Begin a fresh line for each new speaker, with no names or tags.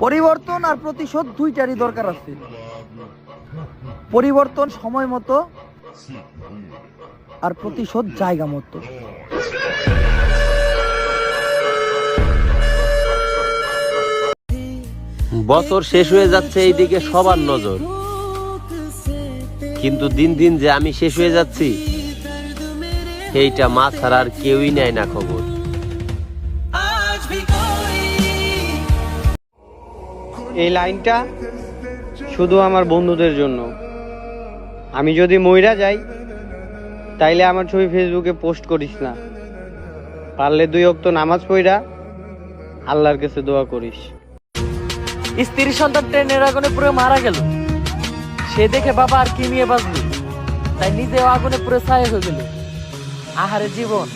পরিবর্তন আর প্রতিশোধ দুইটারই দরকার আছে। পরিবর্তন সময় মতো আর প্রতিশোধ জায়গা মতো।
বছর শেষ হয়ে যাচ্ছে, এইদিকে সবার নজর, কিন্তু দিন দিন যে আমি শেষ হয়ে যাচ্ছি এইটা মা ছাড়া আর কেউই নেয় না খবর।
এই লাইনটা শুধু আমার বন্ধুদের জন্য। আমি যদি মইরা যাই তাইলে আমার ছবি ফেসবুকে পোস্ট করিস না। পারলে 2 ওয়াক্ত নামাজ পড়া আল্লাহর কাছে দোয়া করিস।
স্ত্রী সন্তান ট্রেনের আগুনে পুরো মারা গেল, সে দেখে বাবা আর কি নিয়ে বাঁচবে, তাই নিজেও আগুনে পুরো ছাই হয়ে গেল। আহারে জীবন।